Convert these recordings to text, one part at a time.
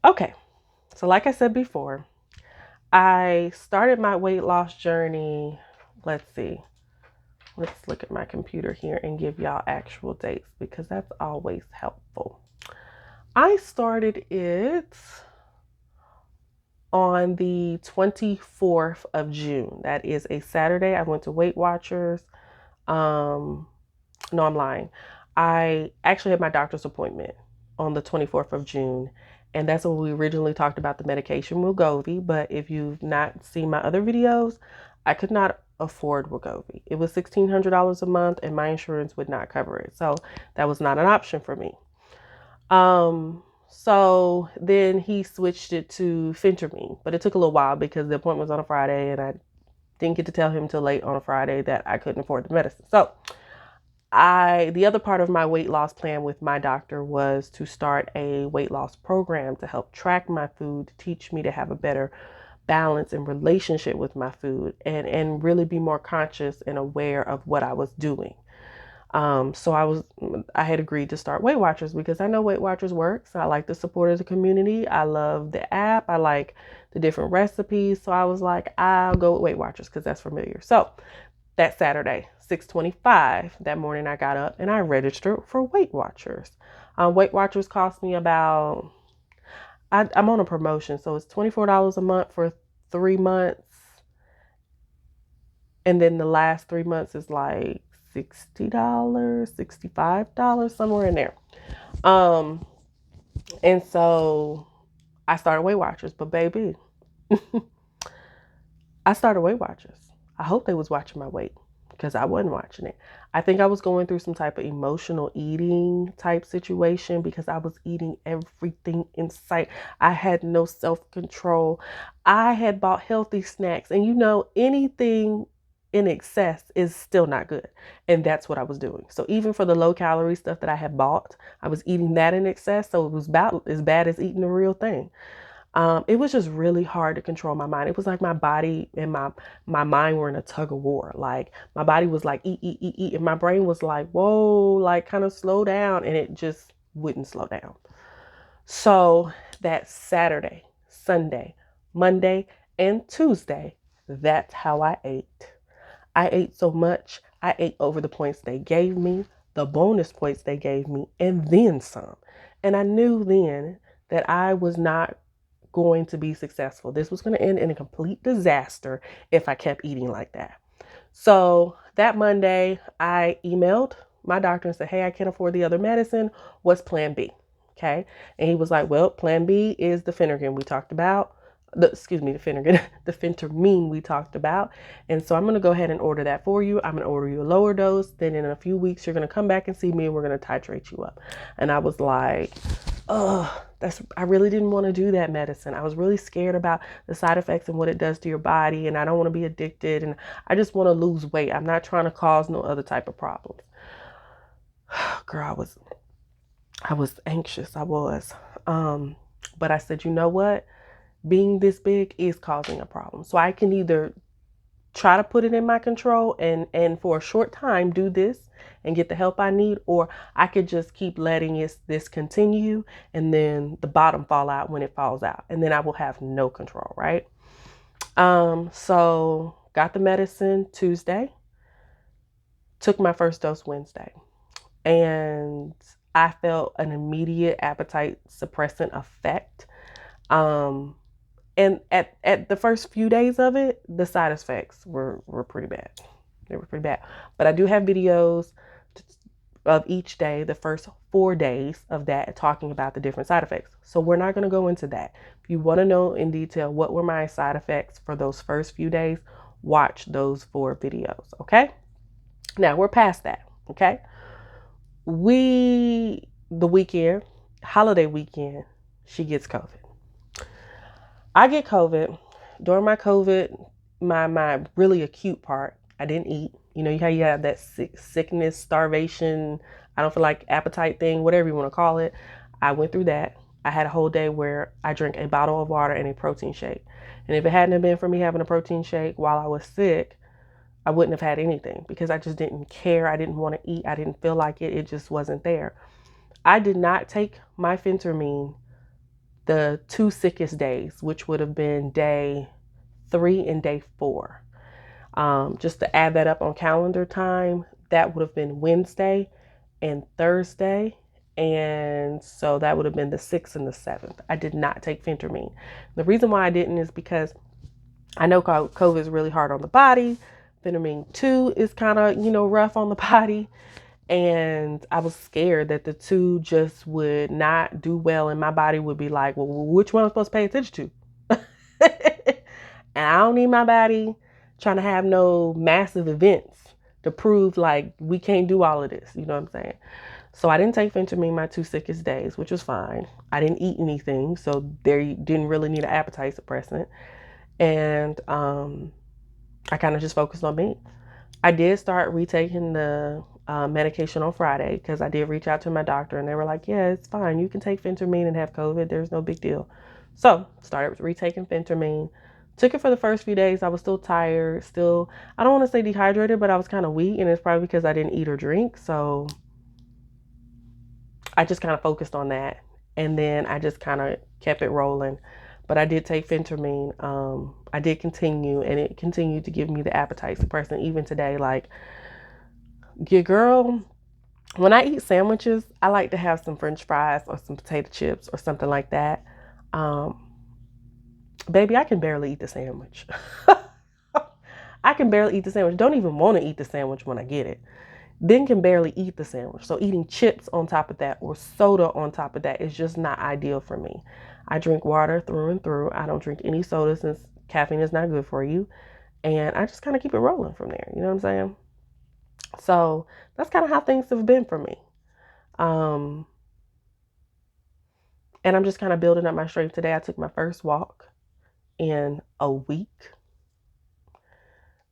Okay, so like I said before, I started my weight loss journey. Let's see. Let's look at my computer here and give y'all actual dates because that's always helpful. I started it on the 24th of June. That is a Saturday. I went to Weight Watchers. Um, no, I'm lying. I actually had my doctor's appointment on the 24th of June. And that's when we originally talked about the medication Wegovy. But if you've not seen my other videos, I could not afford Wegovy. It was $1,600 a month and my insurance would not cover it. So that was not an option for me. So then he switched it to Phentermine, but it took a little while because the appointment was on a Friday and I didn't get to tell him till late on a Friday that I couldn't afford the medicine. So the other part of my weight loss plan with my doctor was to start a weight loss program to help track my food, to teach me to have a better balance and relationship with my food and really be more conscious and aware of what I was doing. So I had agreed to start Weight Watchers because I know Weight Watchers works. I like the support of the community. I love the app. I like the different recipes. So I was like, I'll go with Weight Watchers because that's familiar. So that Saturday, 6:25, that morning I got up and I registered for Weight Watchers. Weight Watchers cost me about, I'm on a promotion, so it's $24 a month for 3 months. And then the last 3 months is like $60, $65, somewhere in there. Um, and so I started Weight Watchers, but baby, I started Weight Watchers. I hope they was watching my weight because I wasn't watching it. I think I was going through some type of emotional eating type situation because I was eating everything in sight. I had no self-control. I had bought healthy snacks and anything in excess is still not good. And that's what I was doing. So even for the low calorie stuff that I had bought, I was eating that in excess. So it was about as bad as eating the real thing. It was just really hard to control my mind. It was like my body and my mind were in a tug of war. Like my body was like eat, eat, eat, eat, and my brain was like, whoa, like kind of slow down, and it just wouldn't slow down. So that Saturday, Sunday, Monday, and Tuesday, that's how I ate. I ate so much. I ate over the points they gave me, the bonus points they gave me, and then some. And I knew then that I was not going to be successful. This was going to end in a complete disaster if I kept eating like that. So that Monday, I emailed my doctor and said, hey, I can't afford the other medicine. What's plan B? Okay. And he was like, well, plan B is the Phenergan we talked about. The Phenergan, the Phentermine we talked about. And so I'm going to go ahead and order that for you. I'm going to order you a lower dose. Then in a few weeks, you're going to come back and see me and we're going to titrate you up. And I was like, oh, I really didn't want to do that medicine. I was really scared about the side effects and what it does to your body. And I don't want to be addicted. And I just want to lose weight. I'm not trying to cause no other type of problems. Girl, I was anxious. I was. But I said, you know what? Being this big is causing a problem. So I can either try to put it in my control and for a short time do this and get the help I need, or I could just keep letting this continue and then the bottom fall out when it falls out, and then I will have no control, right? So got the medicine Tuesday, took my first dose Wednesday, and I felt an immediate appetite suppressant effect. And at the first few days of it, the side effects were pretty bad. They were pretty bad. But I do have videos of each day, the first 4 days of that, talking about the different side effects. So we're not going to go into that. If you want to know in detail what were my side effects for those first few days, watch those 4 videos. Okay. Now we're past that. Okay. The weekend, holiday weekend, she gets COVID. I get COVID. During my COVID, my really acute part, I didn't eat. You know how you have that sickness, starvation, I don't feel like appetite thing, whatever you want to call it. I went through that. I had a whole day where I drank a bottle of water and a protein shake. And if it hadn't been for me having a protein shake while I was sick, I wouldn't have had anything because I just didn't care. I didn't want to eat. I didn't feel like it. It just wasn't there. I did not take my Phentermine the 2 sickest days, which would have been day 3 and day 4. Just to add that up on calendar time, that would have been Wednesday and Thursday. And so that would have been the 6th and the 7th. I did not take Phentermine. The reason why I didn't is because I know COVID is really hard on the body. Phentermine 2 is kind of, rough on the body. And I was scared that the 2 just would not do well. And my body would be like, well, which one am I supposed to pay attention to? And I don't need my body trying to have no massive events to prove like we can't do all of this. You know what I'm saying? So I didn't take Phentermine my 2 sickest days, which was fine. I didn't eat anything, so they didn't really need an appetite suppressant. And I kind of just focused on me. I did start retaking the medication on Friday because I did reach out to my doctor and they were like, yeah, it's fine. You can take Phentermine and have COVID. There's no big deal. So started retaking Phentermine. Took it for the first few days. I was still tired. Still, I don't want to say dehydrated, but I was kind of weak. And it's probably because I didn't eat or drink. So I just kind of focused on that. And then I just kind of kept it rolling. But I did take Phentermine. I did continue, and it continued to give me the appetite suppressant even today. Like, your girl, when I eat sandwiches, I like to have some French fries or some potato chips or something like that. Baby, I can barely eat the sandwich. I can barely eat the sandwich. Don't even want to eat the sandwich when I get it. Then can barely eat the sandwich. So eating chips on top of that or soda on top of that is just not ideal for me. I drink water through and through. I don't drink any soda since caffeine is not good for you. And I just kind of keep it rolling from there. You know what I'm saying? So that's kind of how things have been for me. And I'm just kind of building up my strength today. I took my first walk in a week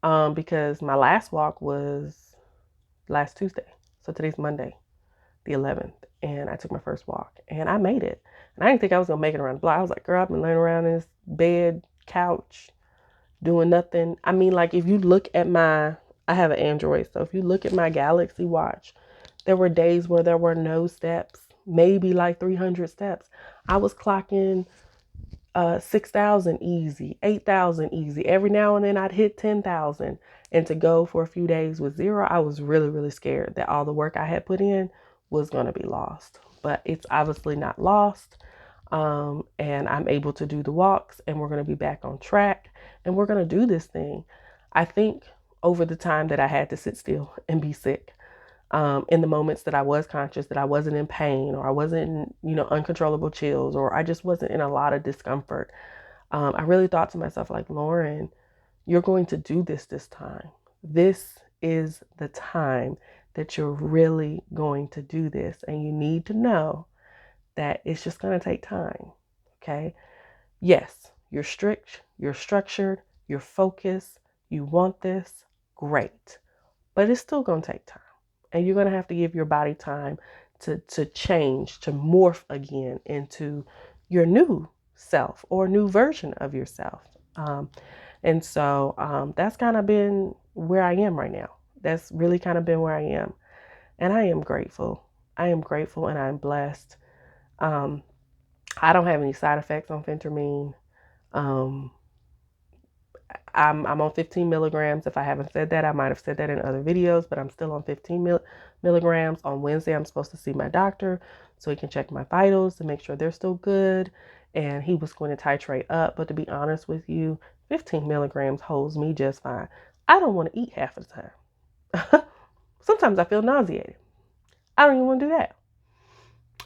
because my last walk was last Tuesday. So today's Monday, the 11th. And I took my first walk and I made it. And I didn't think I was going to make it around the block. I was like, girl, I've been laying around in this bed, couch, doing nothing. I mean, like if you look at I have an Android. So if you look at my Galaxy Watch, there were days where there were no steps, maybe like 300 steps. I was clocking 6,000 easy, 8,000 easy. Every now and then I'd hit 10,000. And to go for a few days with 0, I was really, really scared that all the work I had put in was going to be lost. But it's obviously not lost. And I'm able to do the walks and we're going to be back on track and we're going to do this thing. I think over the time that I had to sit still and be sick, in the moments that I was conscious, that I wasn't in pain or I wasn't, uncontrollable chills, or I just wasn't in a lot of discomfort. I really thought to myself, like, Lauren, you're going to do this time. This is the time that you're really going to do this. And you need to know that it's just going to take time. Okay. Yes, you're strict, you're structured, you're focused, you want this, great. But it's still going to take time. And you're going to have to give your body time to change, to morph again into your new self or new version of yourself. And so that's kind of been where I am right now. That's really kind of been where I am. And I am grateful. I am grateful and I'm blessed. I don't have any side effects on Phentermine. I'm on 15 milligrams. If I haven't said that, I might have said that in other videos, but I'm still on 15 milligrams. On Wednesday, I'm supposed to see my doctor so he can check my vitals to make sure they're still good. And he was going to titrate up. But to be honest with you, 15 milligrams holds me just fine. I don't want to eat half of the time. Sometimes I feel nauseated. I don't even want to do that.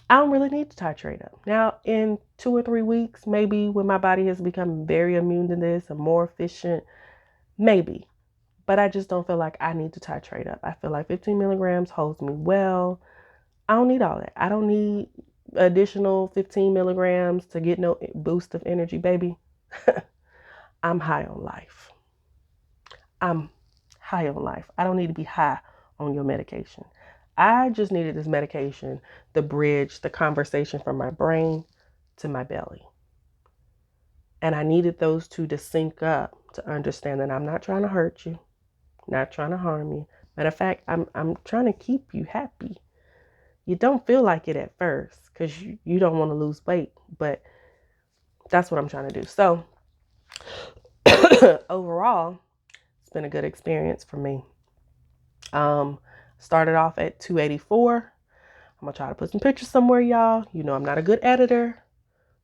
I don't really need to titrate up. Now, in 2 or 3 weeks, maybe when my body has become very immune to this and more efficient, maybe. But I just don't feel like I need to titrate up. I feel like 15 milligrams holds me well. I don't need all that. I don't need additional 15 milligrams to get no boost of energy, baby. I'm high on life. I'm high on life. I don't need to be high on your medication. I just needed this medication to bridge the conversation from my brain to my belly. And I needed those two to sync up to understand that I'm not trying to hurt you, not trying to harm you. Matter of fact, I'm trying to keep you happy. You don't feel like it at first because you don't want to lose weight, but that's what I'm trying to do. So overall, it's been a good experience for me. Started off at 284. I'm gonna try to put some pictures somewhere, y'all. You know I'm not a good editor,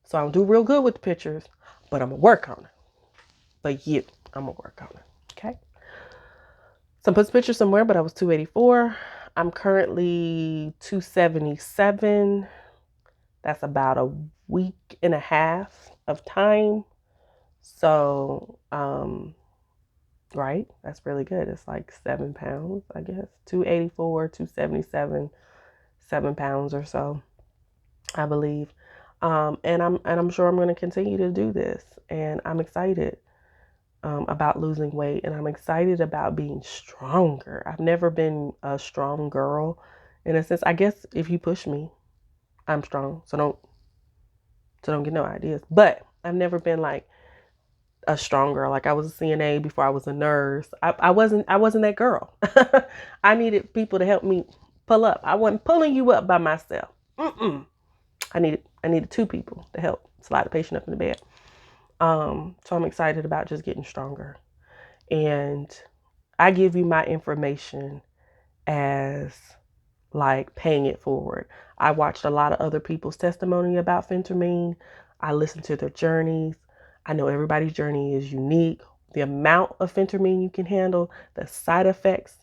so I don't do real good with the pictures, but I'm gonna work on it. But you, I'm gonna work on it. Okay. So I put some pictures somewhere, but I was 284. I'm currently 277. That's about a week and a half of time. So, right, that's really good. It's like 7 pounds, I guess. 284, 277, 7 pounds or so, I believe. And I'm sure I'm going to continue to do this. And I'm excited about losing weight, and I'm excited about being stronger. I've never been a strong girl in a sense. I guess if you push me, I'm strong. So don't get no ideas. But I've never been like a strong girl. Like I was a CNA before I was a nurse. I wasn't that girl. I needed people to help me pull up. I wasn't pulling you up by myself. I needed two people to help slide the patient up in the bed. So I'm excited about just getting stronger. And I give you my information as like paying it forward. I watched a lot of other people's testimony about Phentermine. I listened to their journeys. I know everybody's journey is unique. The amount of Phentermine you can handle, the side effects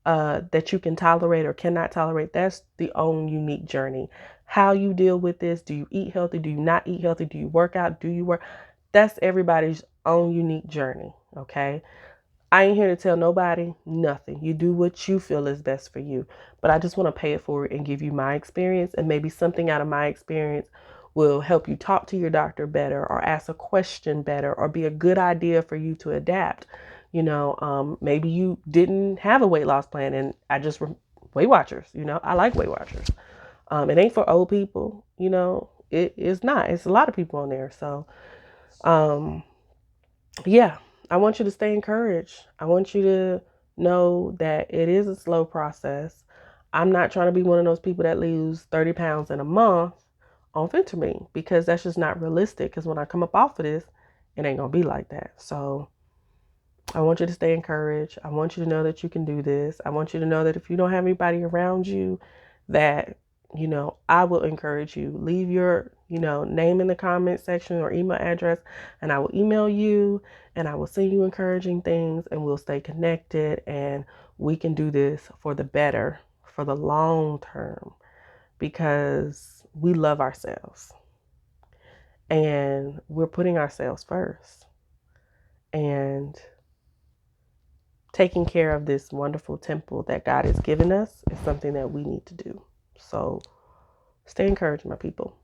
that you can tolerate or cannot tolerate, that's the own unique journey. How you deal with this, do you eat healthy? Do you not eat healthy? Do you work out? Do you work? That's everybody's own unique journey, okay? I ain't here to tell nobody nothing. You do what you feel is best for you. But I just want to pay it forward and give you my experience, and maybe something out of my experience will help you talk to your doctor better or ask a question better or be a good idea for you to adapt. Maybe you didn't have a weight loss plan and Weight Watchers, I like Weight Watchers. It ain't for old people, it's not. It's a lot of people on there. So, yeah, I want you to stay encouraged. I want you to know that it is a slow process. I'm not trying to be one of those people that lose 30 pounds in a month on Phentermine because that's just not realistic. Because when I come up off of this, it ain't going to be like that. So I want you to stay encouraged. I want you to know that you can do this. I want you to know that if you don't have anybody around you, that, I will encourage you. Leave your, name in the comment section or email address, and I will email you and I will send you encouraging things, and we'll stay connected, and we can do this for the better, for the long term, because we love ourselves and we're putting ourselves first. And taking care of this wonderful temple that God has given us is something that we need to do. So stay encouraged, my people.